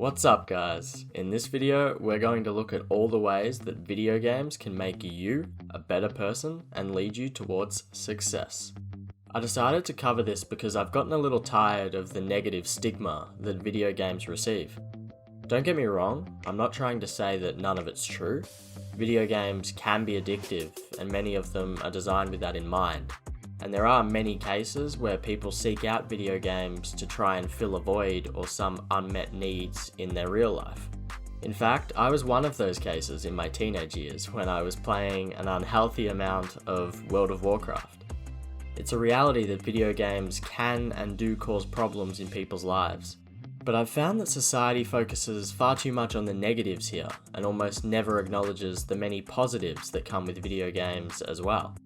What's up guys? In this video, we're going to look at all the ways that video games can make you a better person and lead you towards success. I decided to cover this because I've gotten a little tired of the negative stigma that video games receive. Don't get me wrong, I'm not trying to say that none of it's true. Video games can be addictive and many of them are designed with that in mind. And there are many cases where people seek out video games to try and fill a void or some unmet needs in their real life. In fact, I was one of those cases in my teenage years when I was playing an unhealthy amount of World of Warcraft. It's a reality that video games can and do cause problems in people's lives. But I've found that society focuses far too much on the negatives here and almost never acknowledges the many positives that come with video games as well.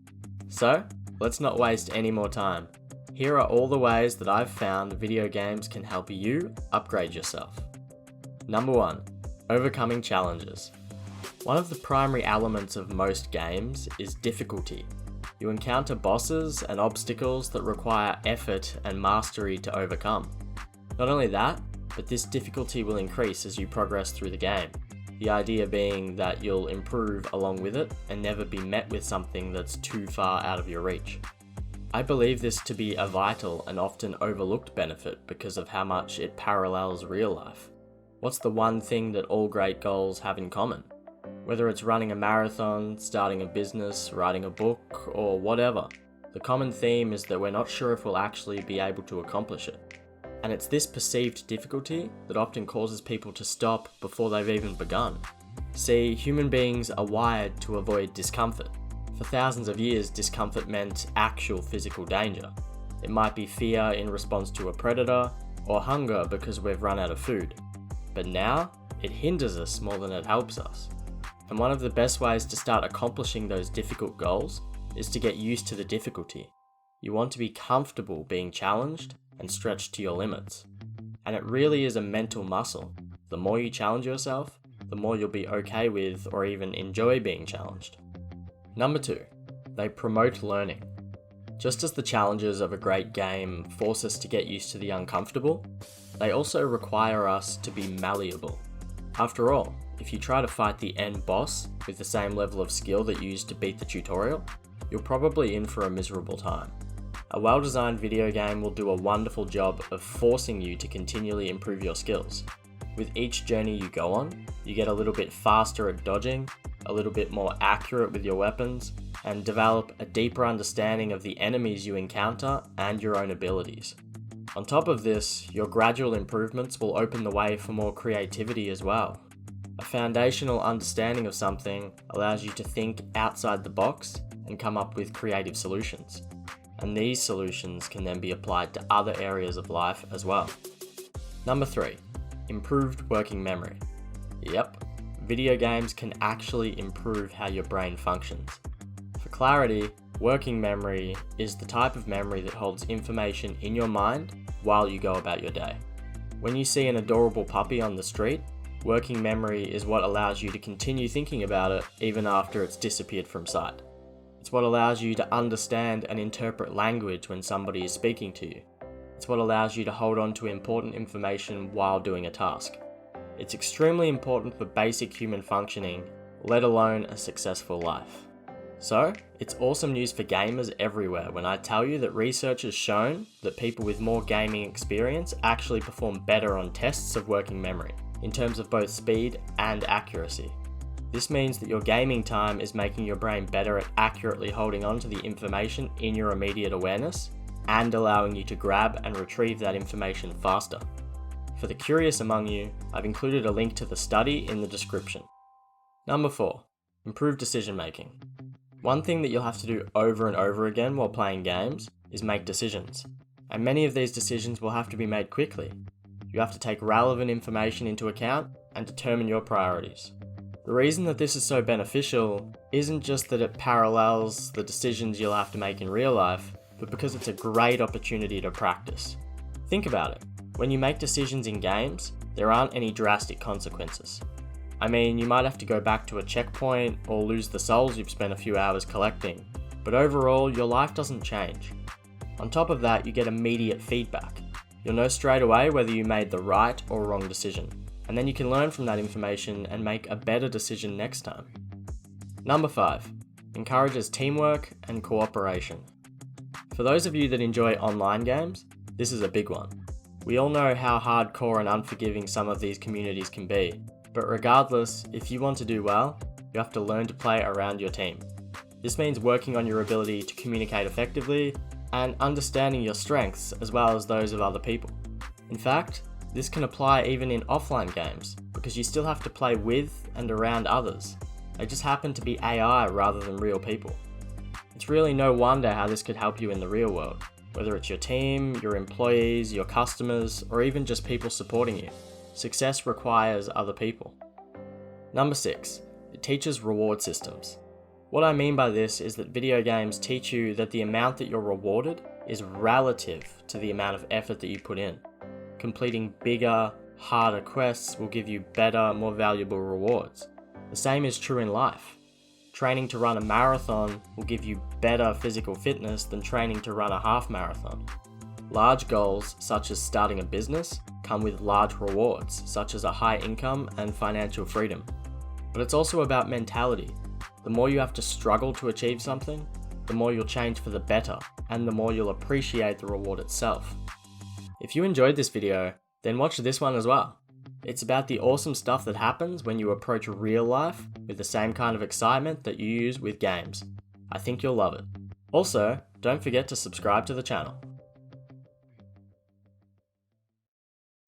So, let's not waste any more time. Here are all the ways that I've found video games can help you upgrade yourself. Number 1. Overcoming challenges. One of the primary elements of most games is difficulty. You encounter bosses and obstacles that require effort and mastery to overcome. Not only that, but this difficulty will increase as you progress through the game. The idea being that you'll improve along with it and never be met with something that's too far out of your reach. I believe this to be a vital and often overlooked benefit because of how much it parallels real life. What's the one thing that all great goals have in common? Whether it's running a marathon, starting a business, writing a book, or whatever, the common theme is that we're not sure if we'll actually be able to accomplish it. And it's this perceived difficulty that often causes people to stop before they've even begun. See, human beings are wired to avoid discomfort. For thousands of years, discomfort meant actual physical danger. It might be fear in response to a predator, or hunger because we've run out of food. But now, it hinders us more than it helps us. And one of the best ways to start accomplishing those difficult goals is to get used to the difficulty. You want to be comfortable being challenged and stretched to your limits. And it really is a mental muscle. The more you challenge yourself, the more you'll be okay with or even enjoy being challenged. Number 2, they promote learning. Just as the challenges of a great game force us to get used to the uncomfortable, they also require us to be malleable. After all, if you try to fight the end boss with the same level of skill that you used to beat the tutorial, you're probably in for a miserable time. A well-designed video game will do a wonderful job of forcing you to continually improve your skills. With each journey you go on, you get a little bit faster at dodging, a little bit more accurate with your weapons, and develop a deeper understanding of the enemies you encounter and your own abilities. On top of this, your gradual improvements will open the way for more creativity as well. A foundational understanding of something allows you to think outside the box and come up with creative solutions. And these solutions can then be applied to other areas of life as well. Number 3, improved working memory. Yep, video games can actually improve how your brain functions. For clarity, working memory is the type of memory that holds information in your mind while you go about your day. When you see an adorable puppy on the street, working memory is what allows you to continue thinking about it even after it's disappeared from sight. It's what allows you to understand and interpret language when somebody is speaking to you. It's what allows you to hold on to important information while doing a task. It's extremely important for basic human functioning, let alone a successful life. So, it's awesome news for gamers everywhere when I tell you that research has shown that people with more gaming experience actually perform better on tests of working memory, in terms of both speed and accuracy. This means that your gaming time is making your brain better at accurately holding on to the information in your immediate awareness and allowing you to grab and retrieve that information faster. For the curious among you, I've included a link to the study in the description. Number 4, improve decision making. One thing that you'll have to do over and over again while playing games is make decisions. And many of these decisions will have to be made quickly. You have to take relevant information into account and determine your priorities. The reason that this is so beneficial isn't just that it parallels the decisions you'll have to make in real life, but because it's a great opportunity to practice. Think about it. When you make decisions in games, there aren't any drastic consequences. I mean, you might have to go back to a checkpoint or lose the souls you've spent a few hours collecting, but overall, your life doesn't change. On top of that, you get immediate feedback. You'll know straight away whether you made the right or wrong decision. and then you can learn from that information and make a better decision next time. Number 5. Encourages teamwork and cooperation. For those of you that enjoy online games, this is a big one. We all know how hardcore and unforgiving some of these communities can be, but regardless, if you want to do well, you have to learn to play around your team. This means working on your ability to communicate effectively and understanding your strengths as well as those of other people. In fact, this can apply even in offline games, because you still have to play with and around others. They just happen to be AI rather than real people. It's really no wonder how this could help you in the real world, whether it's your team, your employees, your customers, or even just people supporting you. Success requires other people. Number 6. It teaches reward systems. What I mean by this is that video games teach you that the amount that you're rewarded is relative to the amount of effort that you put in. Completing bigger, harder quests will give you better, more valuable rewards. The same is true in life. Training to run a marathon will give you better physical fitness than training to run a half marathon. Large goals, such as starting a business, come with large rewards, such as a high income and financial freedom. But it's also about mentality. The more you have to struggle to achieve something, the more you'll change for the better, and the more you'll appreciate the reward itself. If you enjoyed this video, then watch this one as well. It's about the awesome stuff that happens when you approach real life with the same kind of excitement that you use with games. I think you'll love it. Also, don't forget to subscribe to the channel.